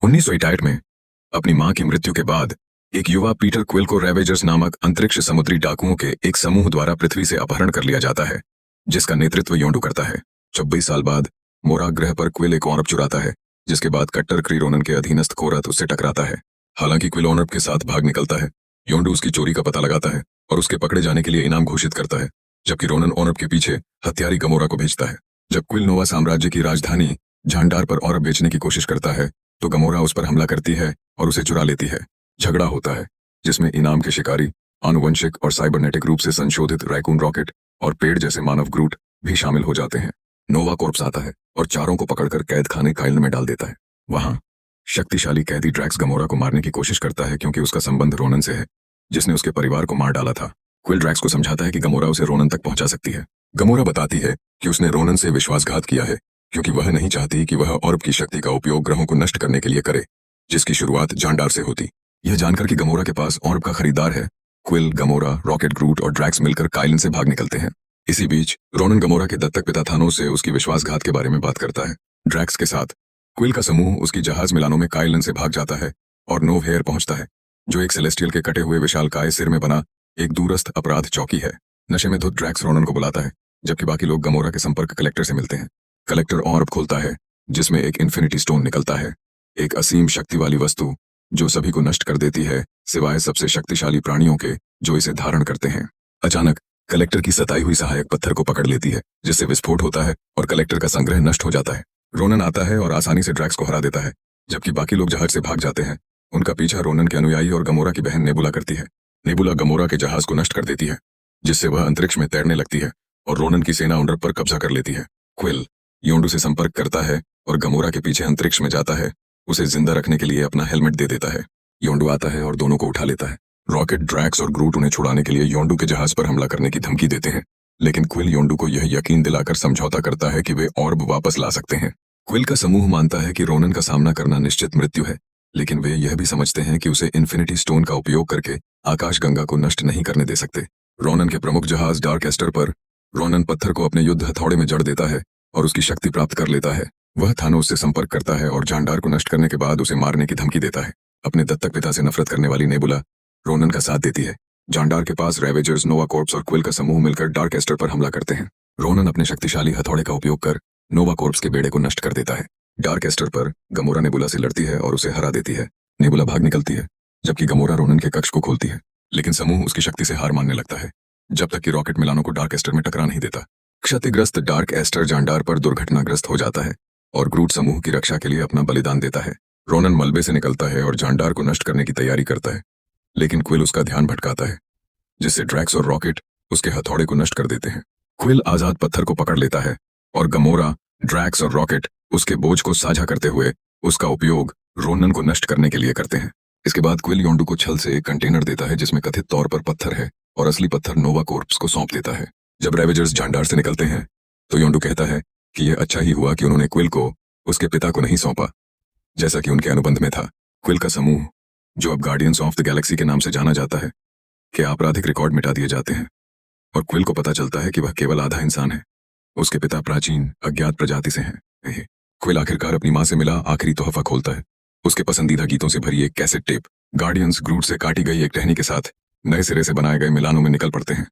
1968 में अपनी मां की मृत्यु के बाद एक युवा पीटर क्विल को रेवेजर्स नामक अंतरिक्ष समुद्री डाकुओं के एक समूह द्वारा पृथ्वी से अपहरण कर लिया जाता है, जिसका नेतृत्व योंडू करता है। 26 साल बाद मोरा ग्रह पर क्विल एक ऑर्ब चुराता है, जिसके बाद कट्टर क्री रोनन के अधीनस्थ कोरथ उससे टकराता है। हालांकि क्विल ऑर्ब के साथ भाग निकलता है, योंडू उसकी चोरी का पता लगाता है और उसके पकड़े जाने के लिए इनाम घोषित करता है, जबकि रोनन ऑर्ब के पीछे हत्यारी गमोरा को भेजता है। जब क्विल नोवा साम्राज्य की राजधानी झांडार पर ऑर्ब बेचने की कोशिश करता है तो गमोरा उस पर हमला करती है और उसे चुरा लेती है। झगड़ा होता है, जिसमें इनाम के शिकारी आनुवंशिक और साइबरनेटिक रूप से संशोधित रैकून रॉकेट और पेड़ जैसे मानव ग्रूट भी शामिल हो जाते हैं। नोवा कॉर्प्स आता है और चारों को पकड़कर कैद खाने काइल में डाल देता है। वहां शक्तिशाली कैदी ड्रैक्स गमोरा को मारने की कोशिश करता है, क्योंकि उसका संबंध रोनन से है, जिसने उसके परिवार को मार डाला था। क्विल ड्रैक्स को समझाता है कि गमोरा उसे रोनन तक पहुंचा सकती है। गमोरा बताती है कि उसने रोनन से विश्वासघात किया है, क्योंकि वह नहीं चाहती कि वह ऑर्ब की शक्ति का उपयोग ग्रहों को नष्ट करने के लिए करे, जिसकी शुरुआत झांडार से होती। यह जानकर कि गमोरा के पास ऑर्ब का खरीदार है, क्विल, गमोरा, रॉकेट ग्रूट और ड्रैक्स मिलकर काइलन से भाग निकलते हैं। इसी बीच रोनन गमोरा के दत्तक पिता थानोस से उसकी विश्वासघात के बारे में बात करता है। ड्रैक्स के साथ क्विल का समूह उसकी जहाज मिलानों में काइलन से भाग जाता है और नोवहेयर पहुंचता है, जो एक सेलेस्टियल के कटे हुए विशालकाय सिर में बना एक दूरस्थ अपराध चौकी है। नशे में धुत ड्रैक्स रोनन को बुलाता है, जबकि बाकी लोग गमोरा के संपर्क कलेक्टर से मिलते हैं। कलेक्टर ऑर्ब खोलता है, जिसमें एक इन्फिनिटी स्टोन निकलता है, एक असीम शक्ति वाली वस्तु जो सभी को नष्ट कर देती है, सिवाय सबसे शक्तिशाली प्राणियों के जो इसे धारण करते हैं। अचानक कलेक्टर की सताई हुई सहायक पत्थर को पकड़ लेती है, जिससे विस्फोट होता है और कलेक्टर का संग्रह नष्ट हो जाता है। रोनन आता है और आसानी से ड्रैक्स को हरा देता है, जबकि बाकी लोग जहाज से भाग जाते हैं। उनका पीछा रोनन के अनुयायी और गमोरा की बहन नेबुला करती है। नेबुला गमोरा के जहाज को नष्ट कर देती है, जिससे वह अंतरिक्ष में तैरने लगती है और रोनन की सेना उन पर कब्जा कर लेती है। क्विल योंडू से संपर्क करता है और गमोरा के पीछे अंतरिक्ष में जाता है। उसे जिंदा रखने के लिए अपना हेलमेट दे देता है। योंडू आता है और दोनों को उठा लेता है। रॉकेट, ड्रैक्स और ग्रूट उन्हें छुड़ाने के लिए योंडू के जहाज पर हमला करने की धमकी देते हैं, लेकिन क्विल योंडू को यह यकीन दिलाकर समझौता करता है कि वे ऑर्ब वापस ला सकते हैं। क्विल का समूह मानता है कि रोनन का सामना करना निश्चित मृत्यु है, लेकिन वे यह भी समझते हैं कि उसे इन्फिनिटी स्टोन का उपयोग करके आकाशगंगा को नष्ट नहीं करने दे सकते। रोनन के प्रमुख जहाज डार्क एस्टर पर रोनन पत्थर को अपने युद्ध हथौड़े में जड़ देता है और उसकी शक्ति प्राप्त कर लेता है। वह थानोस से संपर्क करता है और झांडार को नष्ट करने के बाद उसे मारने की धमकी देता है। अपने दत्तक पिता से नफरत करने वाली नेबुला रोनन का साथ देती है। झांडार के पास रेवेजर्स, नोवा कॉर्प्स और क्विल का समूह मिलकर डार्क एस्टर पर हमला करते हैं। रोनन अपने शक्तिशाली हथौड़े का उपयोग कर नोवा कॉर्प्स के बेड़े को नष्ट कर देता है। डार्क एस्टर पर गमोरा नेबुला से लड़ती है और उसे हरा देती है। नेबुला भाग निकलती है, जबकि गमोरा रोनन के कक्ष को खोलती है, लेकिन समूह उसकी शक्ति से हार मानने लगता है, जब तक कि रॉकेट मिलानों को डार्क एस्टर में टकरा नहीं देता। क्षतिग्रस्त डार्क एस्टर झांडार पर दुर्घटनाग्रस्त हो जाता है और ग्रूट समूह की रक्षा के लिए अपना बलिदान देता है। रोनन मलबे से निकलता है और झांडार को नष्ट करने की तैयारी करता है, लेकिन क्विल उसका ध्यान भटकाता है, जिससे ड्रैक्स और रॉकेट उसके हथौड़े को नष्ट कर देते हैं। क्विल आजाद पत्थर को पकड़ लेता है और गमोरा, ड्रैक्स और रॉकेट उसके बोझ को साझा करते हुए उसका उपयोग रोनन को नष्ट करने के लिए करते हैं। इसके बाद क्विल योंडू को छल से एक कंटेनर देता है, जिसमें कथित तौर पर पत्थर है, और असली पत्थर नोवा कॉर्प्स को सौंप देता है। जब रेवेजर्स झांडार से निकलते हैं तो योंडू कहता है कि यह अच्छा ही हुआ कि उन्होंने क्विल को उसके पिता को नहीं सौंपा, जैसा कि उनके अनुबंध में था। क्विल का समूह, जो अब गार्डियंस ऑफ द गैलेक्सी के नाम से जाना जाता है, के आपराधिक रिकॉर्ड मिटा दिए जाते हैं और क्विल को पता चलता है कि वह केवल आधा इंसान है। उसके पिता प्राचीन अज्ञात प्रजाति से हैं। क्विल आखिरकार अपनी मां से मिला आखिरी तोहफा खोलता है, उसके पसंदीदा गीतों से भरी एक कैसेट टेप। गार्डियंस ग्रूट से काटी गई एक टहनी के साथ नए सिरे से बनाए गए मिलानों में निकल पड़ते हैं।